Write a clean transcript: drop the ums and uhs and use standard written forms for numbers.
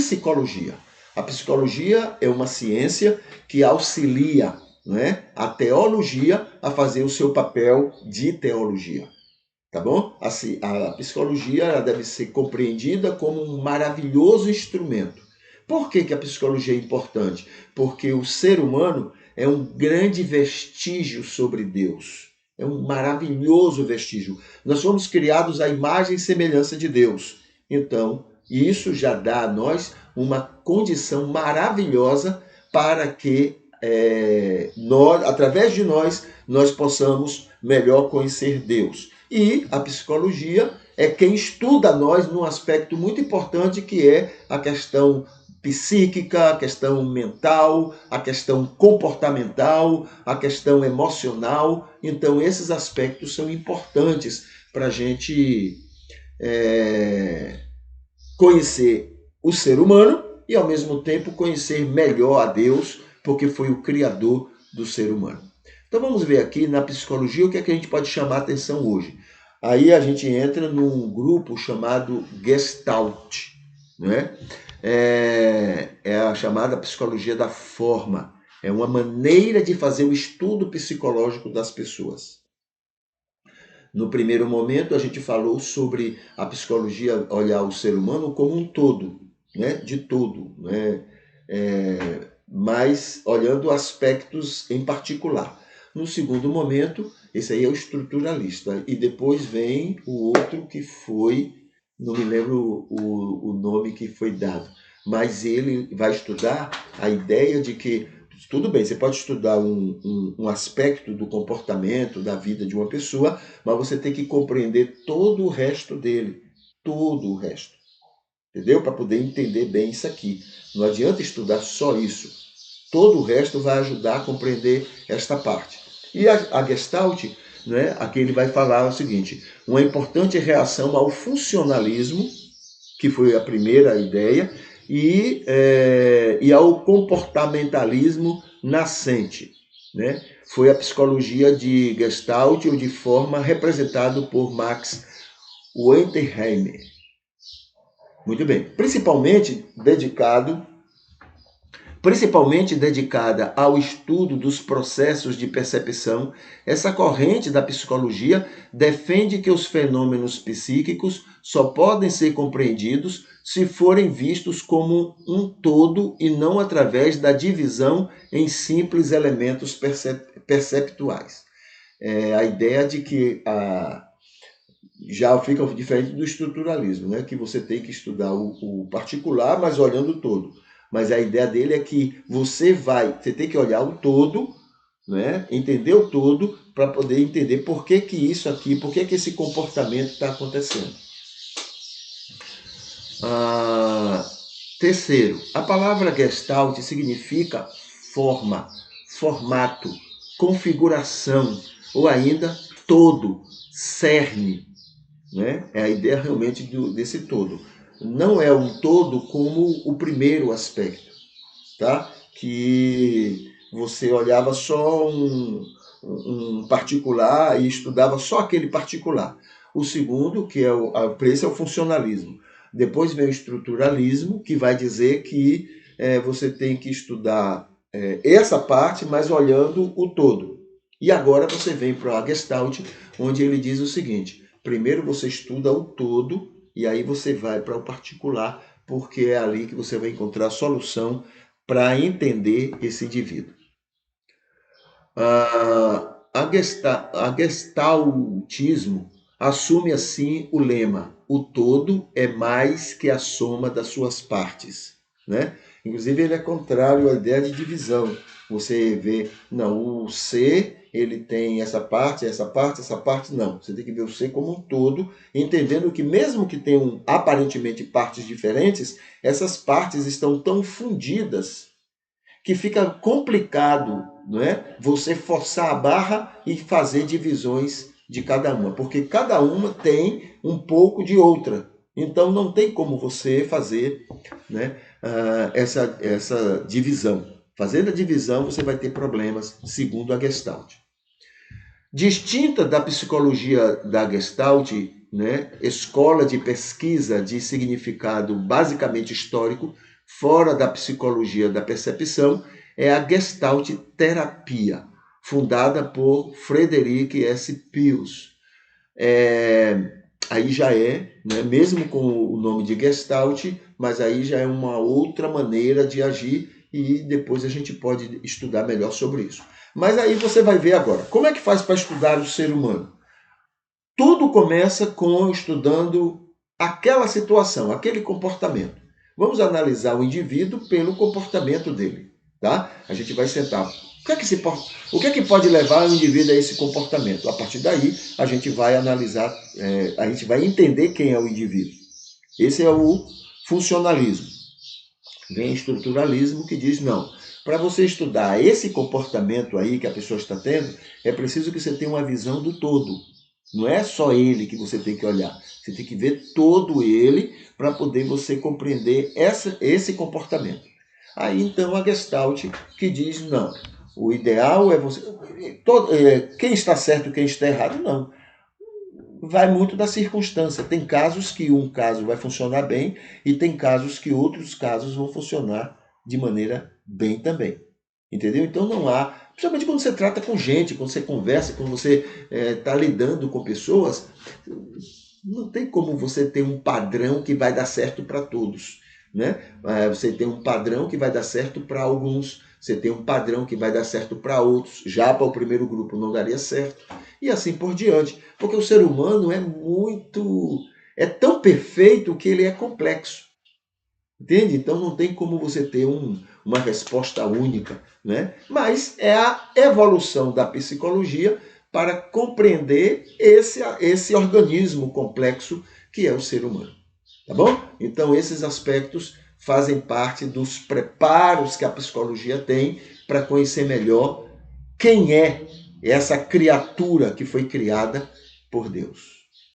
psicologia. A psicologia é uma ciência que auxilia, né, a teologia a fazer o seu papel de teologia. Tá bom? Assim, a psicologia ela deve ser compreendida como um maravilhoso instrumento. Por que a psicologia é importante? Porque o ser humano é um grande vestígio sobre Deus. É um maravilhoso vestígio. Nós fomos criados à imagem e semelhança de Deus. Então, isso já dá a nós uma condição maravilhosa para que nós, através de nós possamos melhor conhecer Deus. E a psicologia é quem estuda nós num aspecto muito importante que é a questão psíquica, a questão mental, a questão comportamental, a questão emocional. Então, esses aspectos são importantes para a gente conhecer o ser humano e, ao mesmo tempo, conhecer melhor a Deus, porque foi o Criador do ser humano. Então, vamos ver aqui na psicologia o que é que a gente pode chamar a atenção hoje. Aí a gente entra num grupo chamado Gestalt, né? É a chamada psicologia da forma. É uma maneira de fazer o estudo psicológico das pessoas. No primeiro momento, a gente falou sobre a psicologia olhar o ser humano como um todo, né? De todo, né? Mas olhando aspectos em particular. No segundo momento, esse aí é o estruturalista. E depois vem o outro que foi, não me lembro o nome que foi dado, mas ele vai estudar a ideia de que, tudo bem, você pode estudar um aspecto do comportamento, da vida de uma pessoa, mas você tem que compreender todo o resto dele, todo o resto. Entendeu? Para poder entender bem isso aqui. Não adianta estudar só isso. Todo o resto vai ajudar a compreender esta parte. E a Gestalt, né, aqui ele vai falar o seguinte: uma importante reação ao funcionalismo, que foi a primeira ideia, e ao comportamentalismo nascente, né? Foi a psicologia de Gestalt ou de forma representado por Max Wertheimer. Muito bem. Principalmente dedicada ao estudo dos processos de percepção, essa corrente da psicologia defende que os fenômenos psíquicos só podem ser compreendidos se forem vistos como um todo e não através da divisão em simples elementos perceptuais. A ideia de que já fica diferente do estruturalismo, né? Que você tem que estudar o particular, mas olhando o todo. Mas a ideia dele é que você tem que olhar o todo, né? Entender o todo para poder entender por que isso aqui, por que esse comportamento está acontecendo. Terceiro, a palavra Gestalt significa forma, formato, configuração, ou ainda todo, cerne. Né? É a ideia realmente desse todo. Não é um todo como o primeiro aspecto, tá? Que você olhava só um particular e estudava só aquele particular. O segundo, que é esse é o funcionalismo. Depois vem o estruturalismo, que vai dizer que você tem que estudar essa parte, mas olhando o todo. E agora você vem para a Gestalt, onde ele diz o seguinte: primeiro você estuda o todo e aí você vai para o particular, porque é ali que você vai encontrar a solução para entender esse indivíduo. A gestaltismo assume assim o lema: o todo é mais que a soma das suas partes, né? Inclusive ele é contrário à ideia de divisão. Você vê, não, o ser ele tem essa parte, não. Você tem que ver o ser como um todo, entendendo que mesmo que tenham aparentemente partes diferentes, essas partes estão tão fundidas que fica complicado, não é? Você forçar a barra e fazer divisões de cada uma, porque cada uma tem um pouco de outra. Então não tem como você fazer, né, essa divisão. Fazendo a divisão, você vai ter problemas, segundo a Gestalt. Distinta da psicologia da Gestalt né, escola de pesquisa de significado basicamente histórico, fora da psicologia da percepção, é a Gestalt terapia, fundada por Frederick S. Pius. Aí já é, né, mesmo com o nome de Gestalt, mas aí já é uma outra maneira de agir e depois a gente pode estudar melhor sobre isso. Mas aí você vai ver agora, como é que faz para estudar o ser humano? Tudo começa com estudando aquela situação, aquele comportamento. Vamos analisar o indivíduo pelo comportamento dele, tá? A gente vai sentar. O que é que pode levar o indivíduo a esse comportamento? A partir daí, a gente vai analisar, a gente vai entender quem é o indivíduo. Esse é o funcionalismo. Vem estruturalismo que diz, não, para você estudar esse comportamento aí que a pessoa está tendo, é preciso que você tenha uma visão do todo. Não é só ele que você tem que olhar. Você tem que ver todo ele para poder você compreender esse comportamento. Aí então a Gestalt que diz, não, o ideal é você... quem está certo, quem está errado, não. Vai muito da circunstância. Tem casos que um caso vai funcionar bem e tem casos que outros casos vão funcionar de maneira bem também. Entendeu? Então não há, principalmente quando você trata com gente, quando você conversa, quando você está lidando com pessoas, não tem como você ter um padrão que vai dar certo para todos. Né? Você tem um padrão que vai dar certo para alguns, você tem um padrão que vai dar certo para outros, já para o primeiro grupo não daria certo, e assim por diante. Porque o ser humano é tão perfeito que ele é complexo. Entende? Então não tem como você ter uma resposta única, né? Mas é a evolução da psicologia para compreender esse organismo complexo que é o ser humano. Tá bom? Então esses aspectos fazem parte dos preparos que a psicologia tem para conhecer melhor quem é essa criatura que foi criada por Deus.